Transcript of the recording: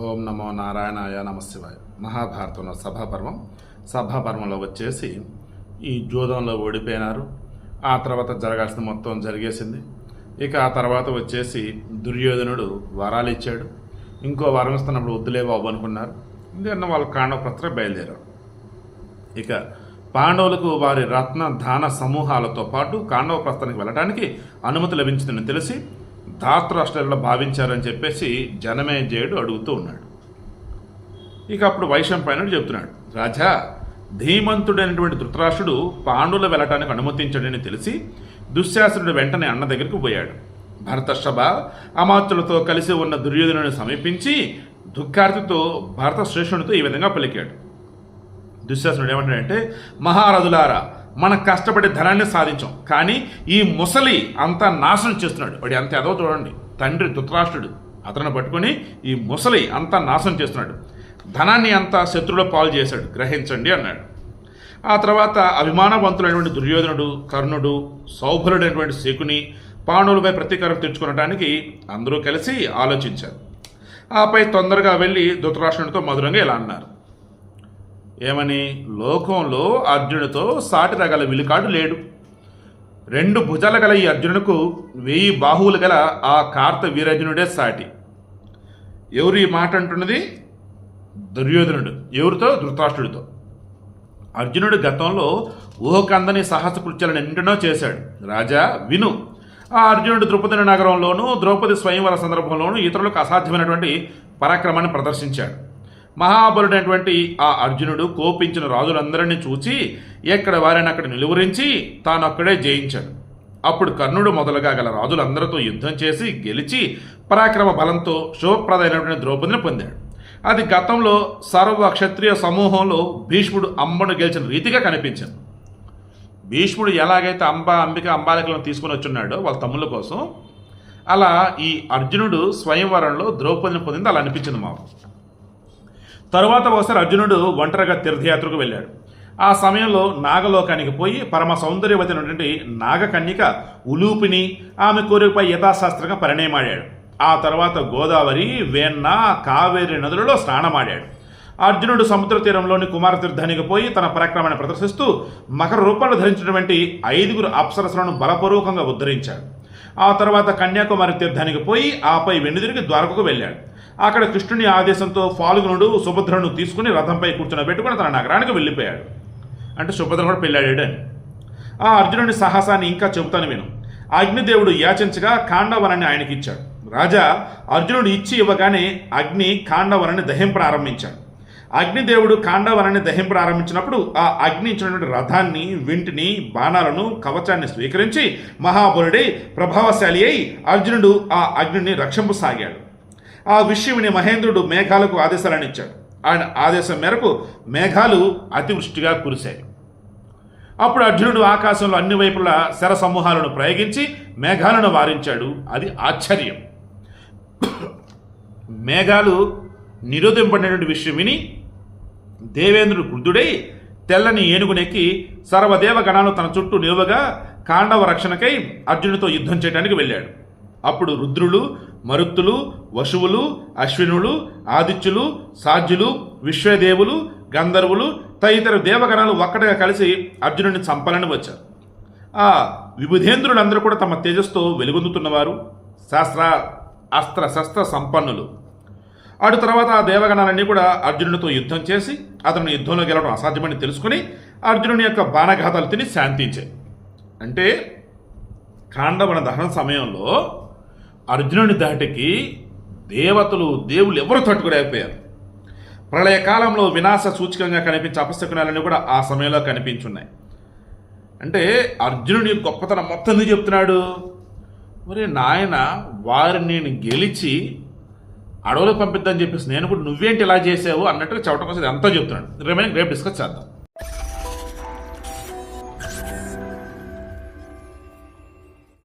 ఓం నమో నారాయణాయ నమశివాయ. మహాభారతంలో సభాపర్వంలో వచ్చేసి ఈ జూదంలో ఓడిపోయినారు. ఆ తర్వాత జరగాల్సిన మొత్తం జరిగేసింది. ఇక ఆ తర్వాత వచ్చేసి దుర్యోధనుడు వరాలు ఇచ్చాడు. ఇంకో వరం ఇస్తున్నప్పుడు వద్దులే బాబు అనుకున్నారు. ఎందుకంటే వాళ్ళు కాండవప్రస్థ బయలుదేరారు. ఇక పాండవులకు వారి రత్న దాన సమూహాలతో పాటు కాండవప్రస్థానికి వెళ్ళడానికి అనుమతి లభించిందని తెలిసి ధాతరాష్ట్రాల్లో భావించారని చెప్పేసి జనమేజయుడు అడుగుతూ ఉన్నాడు. ఇక అప్పుడు వైశంపాయనుడు చెప్తున్నాడు, రాజా, ధీమంతుడైనటువంటి ధృతరాష్ట్రుడు పాండవులు వెళ్ళటానికి అనుమతించాడని తెలిసి దుశ్శాసనుడు వెంటనే అన్న దగ్గరికి పోయాడు. భరతర్షభ అమాత్యులతో కలిసి ఉన్న దుర్యోధనుని సమీపించి దుఃఖార్తితో భరత శ్రేష్ఠునితో ఈ విధంగా పలికాడు. దుశ్శాసనుడు ఏమంటాడంటే, మహారాజులారా, మనం కష్టపడి ధనాన్ని సాధించాం, కానీ ఈ ముసలి అంతా నాశనం చేస్తున్నాడు. వాడి అంత ఎదవ చూడండి, తండ్రి ధృతరాష్ట్రుడు అతను పట్టుకొని ఈ ముసలి అంతా నాశనం చేస్తున్నాడు, ధనాన్ని అంతా శత్రువుల పాలు చేశాడు, గ్రహించండి అన్నాడు. ఆ తర్వాత అభిమానవంతులైనటువంటి దుర్యోధనుడు, కర్ణుడు, సౌభరుడైనటువంటి శకుని పాండవులపై ప్రతీకారం తెచ్చుకోవడానికి అందరూ కలిసి ఆలోచించారు. ఆపై తొందరగా వెళ్ళి ధృతరాష్ట్రునితో మధురంగా ఇలా అన్నారు, ఏమని, లోకంలో అర్జునుడితో సాటి రగల విలుకాడు లేడు. 2 భుజాలు గల ఈ అర్జునుడికి 1000 బాహువులు గల ఆ కార్త వీరార్జునుడే సాటి. ఎవరు ఈ మాట అంటున్నది? దుర్యోధనుడు. ఎవరితో? ధృతరాష్ట్రుడితో. అర్జునుడు గతంలో ఊహకందని సాహస కృత్యాలను ఎన్నెన్నో చేశాడు. రాజా విను, ఆ అర్జునుడు ద్రౌపది నగరంలోనూ ద్రౌపది స్వయంవర సందర్భంలోనూ ఇతరులకు అసాధ్యమైనటువంటి పరాక్రమాన్ని ప్రదర్శించాడు. మహాబలుడైనటువంటి ఆ అర్జునుడు కోపించిన రాజులందరినీ చూచి ఎక్కడ వారిని అక్కడ నిలువరించి తానొక్కడే జయించాడు. అప్పుడు కర్ణుడు మొదలుగా గల రాజులందరితో యుద్ధం చేసి గెలిచి పరాక్రమ బలంతో శుభప్రదమైనటువంటి ద్రౌపదిని పొందాడు. అది గతంలో సర్వ క్షత్రియ సమూహంలో భీష్ముడు అంబను గెలిచిన రీతిగా కనిపించింది. భీష్ముడు ఎలాగైతే అంబాలికలను తీసుకుని వచ్చున్నాడో వాళ్ళ తమ్ముళ్ళ కోసం, అలా ఈ అర్జునుడు స్వయంవరంలో ద్రౌపదిని పొందింది. అలా అనిపించింది మాకు. తరువాత ఒకసారి అర్జునుడు ఒంటరిగా తీర్థయాత్రకు వెళ్ళాడు. ఆ సమయంలో నాగలోకానికి పోయి పరమ సౌందర్యవతి అయినటువంటి నాగకన్యక ఉలూపిని ఆమె కోరికపై యథాశాస్త్రంగా పరిణయమాడాడు. ఆ తర్వాత గోదావరి, వేన్న, కావేరి నదులలో స్నానమాడాడు. అర్జునుడు సముద్ర తీరంలోని కుమార తీర్థానికి పోయి తన పరాక్రమాన్ని ప్రదర్శిస్తూ మకర రూపాలు ధరించినటువంటి 5 అప్సరసులను బలపూర్వకంగా ఉద్ధరించాడు. ఆ తర్వాత కన్యాకుమారి తీర్థానికి పోయి ఆపై వెనుదిరిగి ద్వారకకు వెళ్ళాడు. అక్కడ కృష్ణుని ఆదేశంతో ఫాల్గునుడు సుభద్రను తీసుకుని రథంపై కూర్చొని తన నగరానికి వెళ్ళిపోయాడు. అంటే సుభద్ర కూడా పెళ్ళాడాడు అని. ఆ అర్జునుడి సాహసాన్ని ఇంకా చెబుతాను విను. అగ్నిదేవుడు యాచించగా కాండవనాన్ని ఆయనకి ఇచ్చాడు. రాజా, అర్జునుడు ఇచ్చి ఇవ్వగానే అగ్ని కాండవనాన్ని దహింపడారంభించాడు. అగ్నిదేవుడు కాండవనాన్ని దహింపడారంభించినప్పుడు ఆ అగ్ని ఇచ్చినటువంటి రథాన్ని, వింటిని, బాణాలను, కవచాన్ని స్వీకరించి మహాబలుడై ప్రభావశాలి అయి అర్జునుడు ఆ అగ్నిని రక్షింపసాగాడు. ఆ విషయముని మహేంద్రుడు మేఘాలకు ఆదేశాలను ఇచ్చాడు. ఆయన ఆదేశం మేరకు మేఘాలు అతివృష్టిగా కురిశాయి. అప్పుడు అర్జునుడు ఆకాశంలో అన్ని వైపులా శర సమూహాలను ప్రయోగించి మేఘాలను వారించాడు. అది ఆశ్చర్యం. మేఘాలు నిరోధింపడినటువంటి విషయం విని దేవేంద్రుడు క్రుద్ధుడై తెల్లని ఏనుగునెక్కి సర్వదేవ గణాలు తన చుట్టూ నిలువగా కాండవ రక్షణకై అర్జునుడితో యుద్ధం చేయడానికి వెళ్ళాడు. అప్పుడు రుద్రులు, మరుత్తులు, వశువులు, అశ్వినులు, ఆదిత్యులు, సాధ్యులు, విశ్వదేవులు, గంధర్వులు తదితర దేవగణాలు ఒక్కటిగా కలిసి అర్జునుడిని చంపాలని వచ్చారు. ఆ విబుధేంద్రులందరూ కూడా తమ తేజస్తో వెలుగొందుతున్నవారు, అస్త్ర శస్త్ర సంపన్నులు. అటు తర్వాత ఆ దేవగణాలన్నీ కూడా అర్జునుడితో యుద్ధం చేసి అతను యుద్ధంలో గెలవడం అసాధ్యమని తెలుసుకుని అర్జునుని యొక్క బాణఘాతాలు తిని శాంతించాయి. అంటే కాండవన దహన సమయంలో అర్జునుని దాటికి దేవుళ్ళు ఎవరు తట్టుకోలేకపోయారు. ప్రళయకాలంలో వినాశ సూచకంగా కనిపించే అపశకునాలన్నీ కూడా ఆ సమయంలో కనిపించున్నాయి. అంటే అర్జునుడి గొప్పతనం మొత్తం ఎందుకు చెప్తున్నాడు? మరి నాయన, వారిని నేను గెలిచి అడవులకు పంపిద్దని చెప్పేసి నేను కూడా నువ్వేంటి ఇలా చేసావు అన్నట్టుగా చెప్పడం కోసం అంతా చెప్తున్నాడు. రేపు డిస్కస్ చేద్దాం.